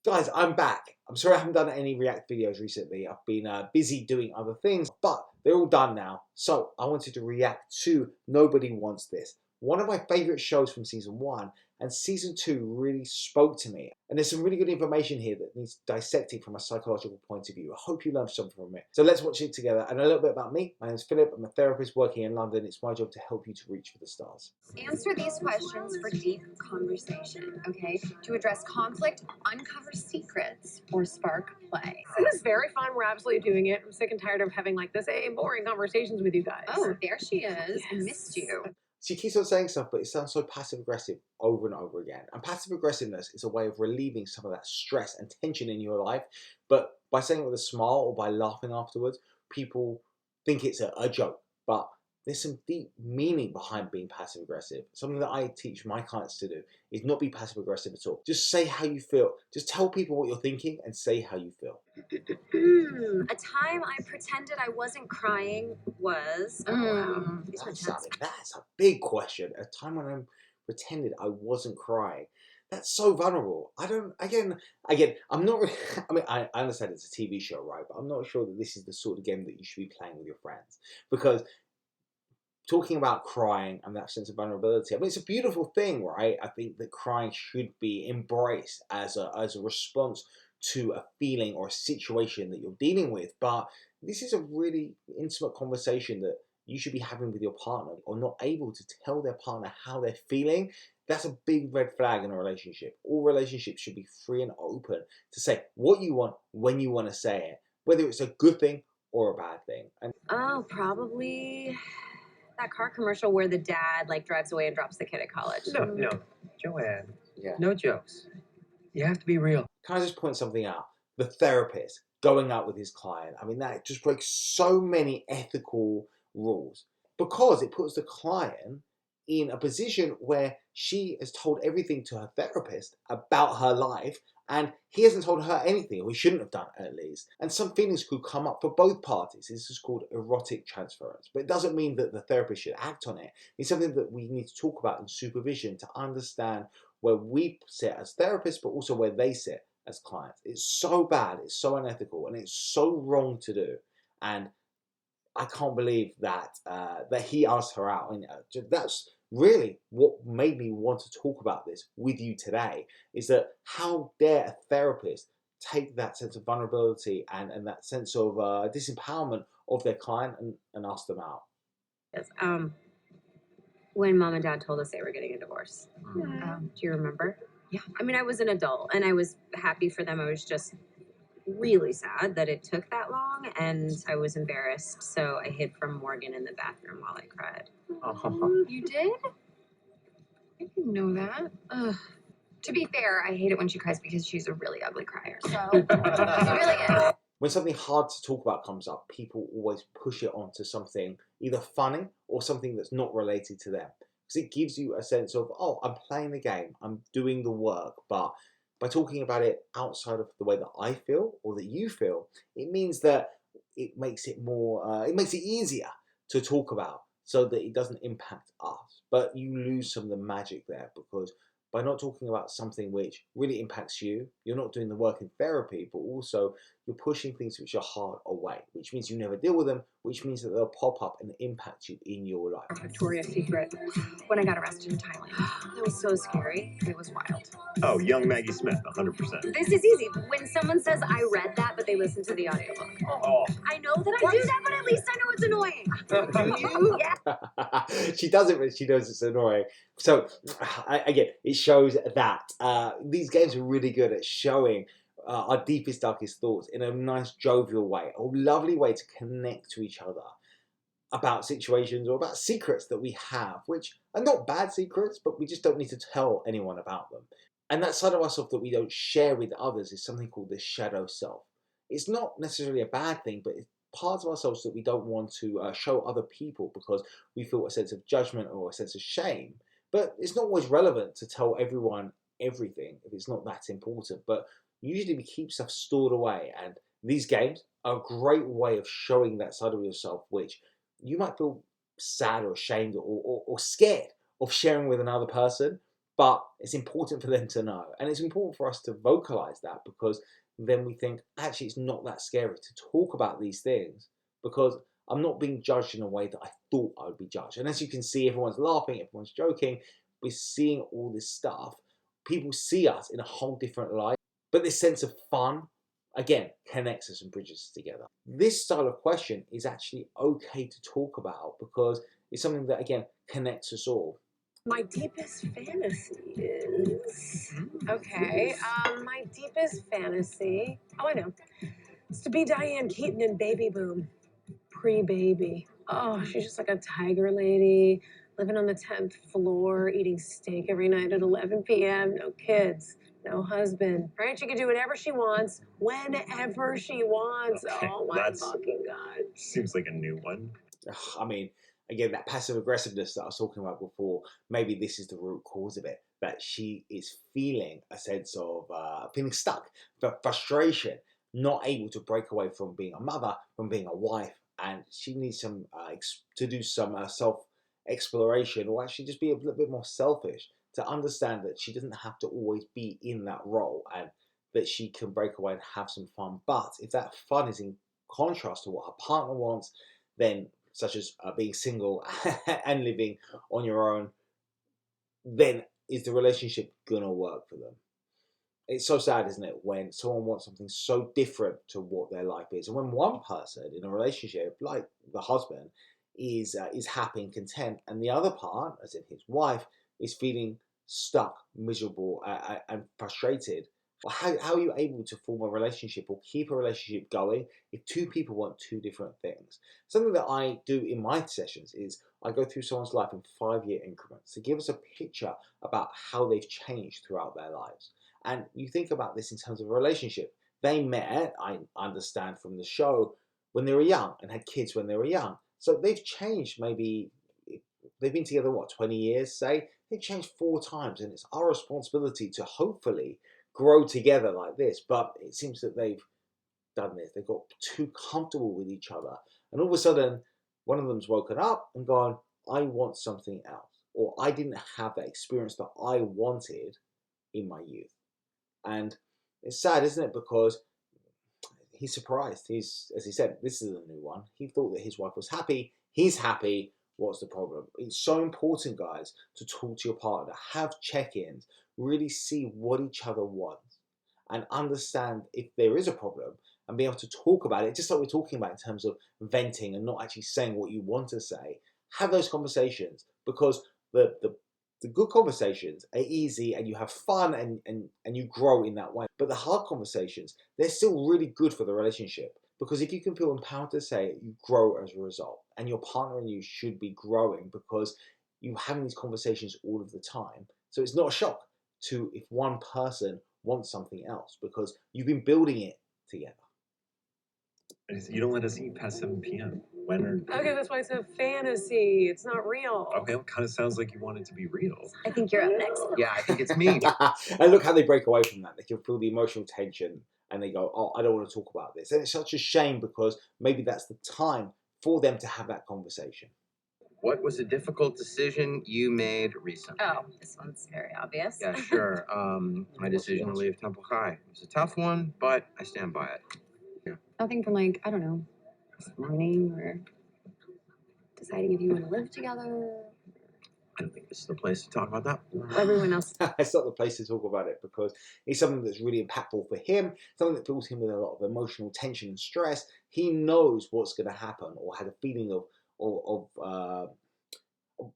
Guys, I'm back. I'm sorry I haven't done any React videos recently. I've been busy doing other things, but they're all done now. So I wanted to react to Nobody Wants This. One of my favorite shows from season 1, and season 2 really spoke to me. And there's some really good information here that needs dissecting from a psychological point of view. I hope you learned something from it. So let's watch it together. And a little bit about me. My name is Philip. I'm a therapist working in London. It's my job to help you to reach for the stars. Answer these questions for deep conversation, okay? To address conflict, uncover secrets, or spark play. This is very fun. We're absolutely doing it. I'm sick and tired of having like this boring conversations with you guys. Oh, there she is. I missed you. She keeps on saying stuff, but it sounds so passive-aggressive over and over again. And passive-aggressiveness is a way of relieving some of that stress and tension in your life. But by saying it with a smile or by laughing afterwards, people think it's a joke. But there's some deep meaning behind being passive-aggressive. Something that I teach my clients to do is not be passive-aggressive at all. Just say how you feel. Just tell people what you're thinking and say how you feel. A time I pretended I wasn't crying was... That's a big question. A time when I pretended I wasn't crying. That's so vulnerable. I'm not really, I understand it's a TV show, right? But I'm not sure that this is the sort of game that you should be playing with your friends. Because talking about crying and that sense of vulnerability, it's a beautiful thing, right? I think that crying should be embraced as a response to a feeling or a situation that you're dealing with. But this is a really intimate conversation that you should be having with your partner, or not able to tell their partner how they're feeling. That's a big red flag in a relationship. All relationships should be free and open to say what you want when you want to say it, whether it's a good thing or a bad thing. And probably that car commercial where the dad drives away and drops the kid at college. No, Joanne. Yeah. No jokes. You have to be real. Can I just point something out? The therapist going out with his client. That just breaks so many ethical rules, because it puts the client in a position where she has told everything to her therapist about her life, and he hasn't told her anything, or he shouldn't have done at least. And some feelings could come up for both parties. This is called erotic transference. But it doesn't mean that the therapist should act on it. It's something that we need to talk about in supervision to understand where we sit as therapists, but also where they sit as clients. It's so bad, it's so unethical, and it's so wrong to do. And I can't believe that that he asked her out. And that's really what made me want to talk about this with you today, is that how dare a therapist take that sense of vulnerability and that sense of disempowerment of their client and ask them out. Yes. When mom and dad told us they were getting a divorce. Do you remember? Yeah. I was an adult and I was happy for them. I was just really sad that it took that long, and I was embarrassed, so I hid from Morgan in the bathroom while I cried. You did? I didn't know that. To be fair, I hate it when she cries because she's a really ugly crier, so she really is. When something hard to talk about comes up, people always push it onto something either funny or something that's not related to them. Because it gives you a sense of, oh, I'm playing the game, I'm doing the work. But by talking about it outside of the way that I feel or that you feel, it means that it makes it more, it makes it easier to talk about so that it doesn't impact us. But you lose some of the magic there, because by not talking about something which really impacts you, you're not doing the work in therapy, but also you're pushing things which are hard away, which means you never deal with them, which means that they'll pop up and impact you in your life. Victoria's Secret, when I got arrested in Thailand. That was so scary. It was wild. Oh, young Maggie Smith, 100%. This is easy. When someone says, I read that, but they listen to the audiobook. Oh. I know that I do that, but at least I know it's annoying. Do you? Yeah. She does it, but she knows it's annoying. So, again, it shows that these games are really good at showing our deepest, darkest thoughts in a nice, jovial way, a lovely way to connect to each other about situations or about secrets that we have, which are not bad secrets, but we just don't need to tell anyone about them. And that side of ourselves that we don't share with others is something called the shadow self. It's not necessarily a bad thing, but it's parts of ourselves that we don't want to show other people because we feel a sense of judgment or a sense of shame. But it's not always relevant to tell everyone everything if it's not that important. But usually we keep stuff stored away, and these games are a great way of showing that side of yourself, which you might feel sad or ashamed or scared of sharing with another person, but it's important for them to know. And it's important for us to vocalize that, because then we think, actually, it's not that scary to talk about these things, because I'm not being judged in a way that I thought I would be judged. And as you can see, everyone's laughing, everyone's joking, we're seeing all this stuff. People see us in a whole different light, but this sense of fun, again, connects us and bridges us together. This style of question is actually okay to talk about, because it's something that, again, connects us all. My deepest fantasy is okay. My deepest fantasy. Oh, I know. It's to be Diane Keaton in Baby Boom, pre-baby. Oh, she's just like a tiger lady, living on the 10th floor, eating steak every night at 11 p.m. No kids, no husband. Right? She can do whatever she wants, whenever she wants. Okay, Oh my that's- fucking god. Seems like a new one. I mean, again, that passive aggressiveness that I was talking about before, maybe this is the root cause of it, that she is feeling a sense of feeling stuck, frustration, not able to break away from being a mother, from being a wife, and she needs some to do some self exploration, or actually just be a little bit more selfish, to understand that she doesn't have to always be in that role, and that she can break away and have some fun. But if that fun is in contrast to what her partner wants, then such as being single and living on your own, then is the relationship gonna work for them? It's so sad, isn't it, when someone wants something so different to what their life is, and when one person in a relationship, like the husband, is happy and content, and the other part, as in his wife, is feeling stuck, miserable, and frustrated. Well, how are you able to form a relationship or keep a relationship going if two people want two different things? Something that I do in my sessions is I go through someone's life in 5-year increments to give us a picture about how they've changed throughout their lives. And you think about this in terms of a relationship. They met, I understand from the show, when they were young and had kids when they were young. So they've changed, maybe they've been together, what, 20 years, say? They've changed 4 times, and it's our responsibility to hopefully grow together like this. But it seems that they've done this. They've got too comfortable with each other. And all of a sudden, one of them's woken up and gone, I want something else. Or I didn't have that experience that I wanted in my youth. And it's sad, isn't it? Because he's surprised. As he said, this is a new one. He thought that his wife was happy. He's happy. What's the problem? It's so important, guys, to talk to your partner, have check-ins, really see what each other wants, and understand if there is a problem, and be able to talk about it, just like we're talking about in terms of venting and not actually saying what you want to say. Have those conversations, because the good conversations are easy and you have fun and you grow in that way. But the hard conversations, they're still really good for the relationship, because if you can feel empowered to say it, you grow as a result. And your partner and you should be growing because you're having these conversations all of the time. So it's not a shock to if one person wants something else, because you've been building it together. You don't let us eat past 7 p.m. When are... Okay, that's why it's a fantasy. It's not real. Okay, well, it kind of sounds like you want it to be real. I think you're up next. Yeah, I think it's me. And look how they break away from that. They can feel the emotional tension and they go, oh, I don't want to talk about this. And it's such a shame, because maybe that's the time for them to have that conversation. What was a difficult decision you made recently? Oh, this one's very obvious. Yeah, sure. My decision to leave Temple High. It was a tough one, but I stand by it. Nothing from like, I don't know, learning or deciding if you want to live together. I don't think this is the place to talk about that. Everyone else. It's not the place to talk about it, because it's something that's really impactful for him, something that fills him with a lot of emotional tension and stress. He knows what's going to happen, or had a feeling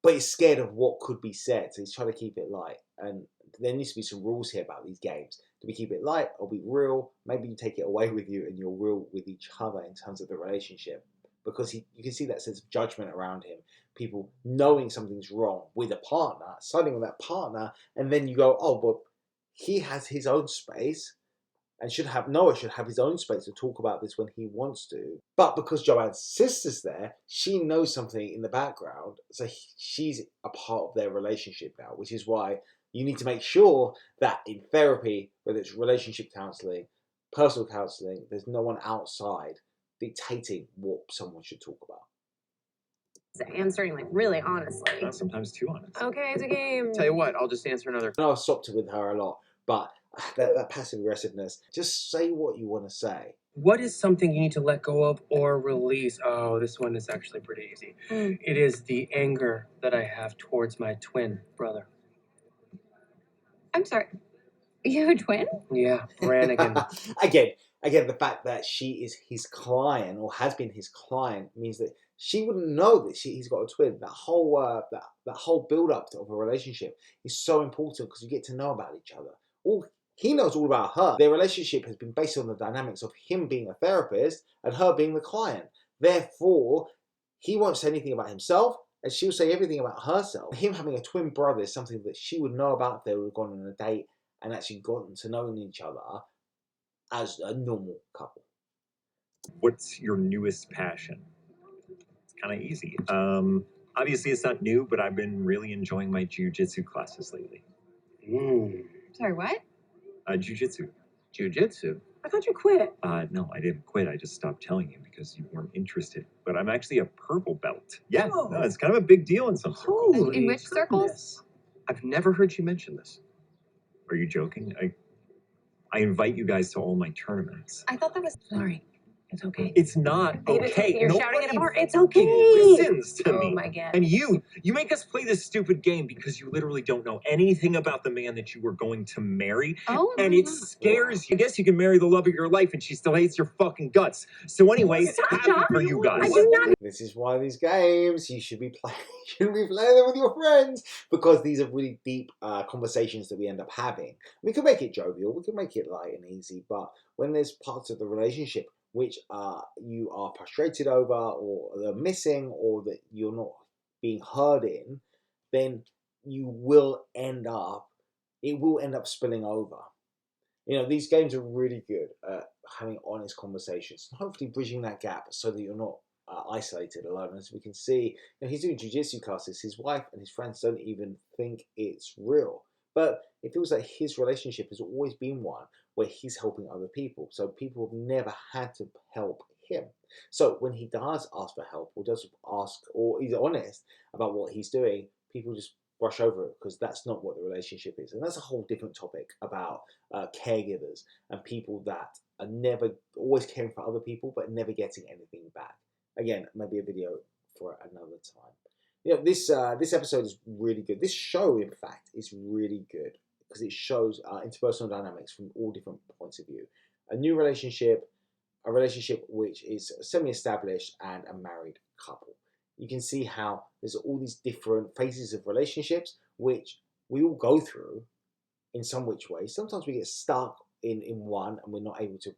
but he's scared of what could be said, so he's trying to keep it light. And there needs to be some rules here about these games. Do we keep it light or be real? Maybe you take it away with you and you're real with each other in terms of the relationship, because you can see that sense of judgment around him. People knowing something's wrong with a partner, siding with that partner, and then you go, oh, but he has his own space, and Noah should have his own space to talk about this when he wants to. But because Joanne's sister's there, she knows something in the background, so she's a part of their relationship now, which is why you need to make sure that in therapy, whether it's relationship counselling, personal counselling, there's no one outside dictating what someone should talk about. answering like really honestly. Sometimes too honest. Okay, it's a game. Tell you what, I'll just answer another. I know I've swapped it with her a lot, but that passive aggressiveness, just say what you want to say. What is something you need to let go of or release? Oh, this one is actually pretty easy. It is the anger that I have towards my twin brother. I'm sorry. You have a twin? Yeah, Brannigan. again, the fact that she is his client or has been his client means that she wouldn't know that he's got a twin. That whole that whole build up of a relationship is so important because you get to know about each other. He knows all about her. Their relationship has been based on the dynamics of him being a therapist and her being the client. Therefore, he won't say anything about himself, and she'll say everything about herself. Him having a twin brother is something that she would know about if they would have gone on a date and actually gotten to know each other as a normal couple. What's your newest passion? It's kind of easy. Obviously, it's not new, but I've been really enjoying my jujitsu classes lately. Sorry, what? Jujitsu. Jiu-jitsu? I thought you quit. No, I didn't quit. I just stopped telling you because you weren't interested. But I'm actually a purple belt. Yeah, Whoa. no, it's kind of a big deal in some circles. Holy In which circles? goodness. I've never heard you mention this. Are you joking? I invite you guys to all my tournaments. I thought that was. Sorry. It's okay. It's not Babe, okay. You're shouting at a Nobody bar. It's fucking okay. listens to Oh me. my god. And you make us play this stupid game because you literally don't know anything about the man that you were going to marry. Oh, And my it God. scares you. I guess you can marry the love of your life and she still hates your fucking guts. So anyway, happy for you guys. I do not. This is why these games you shouldn't be playing them with your friends, because these are really deep conversations that we end up having. We could make it jovial, we could make it light and easy, but when there's parts of the relationship which you are frustrated over, or they're missing, or that you're not being heard in, then it will end up spilling over. You know, these games are really good at having honest conversations and hopefully bridging that gap so that you're not isolated, alone. As we can see, you know, he's doing jiu-jitsu classes. His wife and his friends don't even think it's real. But it feels like his relationship has always been one where he's helping other people. So people have never had to help him. So when he does ask for help, or does ask, or he's honest about what he's doing, people just brush over it because that's not what the relationship is. And that's a whole different topic about caregivers and people that are never always caring for other people but never getting anything back. Again, maybe a video for another time. You know, this episode is really good. This show, in fact, is really good because it shows interpersonal dynamics from all different points of view. A new relationship, a relationship which is semi-established, and a married couple. You can see how there's all these different phases of relationships which we all go through in some which way. Sometimes we get stuck in one and we're not able to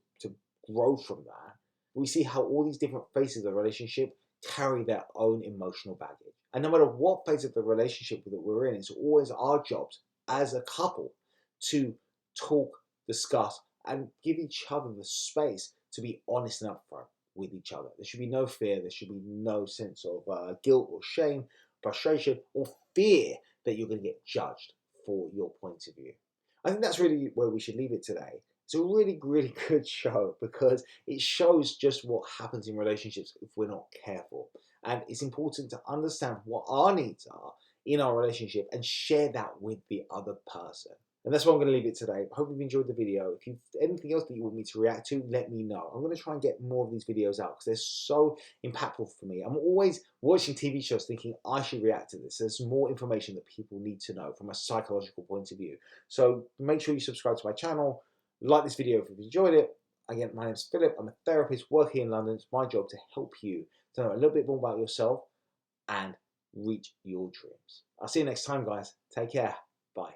grow from that. We see how all these different phases of the relationship carry their own emotional baggage. And no matter what phase of the relationship that we're in, it's always our jobs as a couple to talk, discuss, and give each other the space to be honest and upfront with each other. There should be no fear. There should be no sense of guilt or shame, frustration, or fear that you're going to get judged for your point of view. I think that's really where we should leave it today. It's a really, really good show because it shows just what happens in relationships if we're not careful. And it's important to understand what our needs are in our relationship and share that with the other person. And that's where I'm going to leave it today. I hope you've enjoyed the video. If you've anything else that you want me to react to, let me know. I'm going to try and get more of these videos out because they're so impactful for me. I'm always watching TV shows thinking I should react to this. There's more information that people need to know from a psychological point of view. So make sure you subscribe to my channel. Like this video if you've enjoyed it. Again, my name's Philip. I'm a therapist working in London. It's my job to help you to know a little bit more about yourself and reach your dreams. I'll see you next time, guys. Take care. Bye.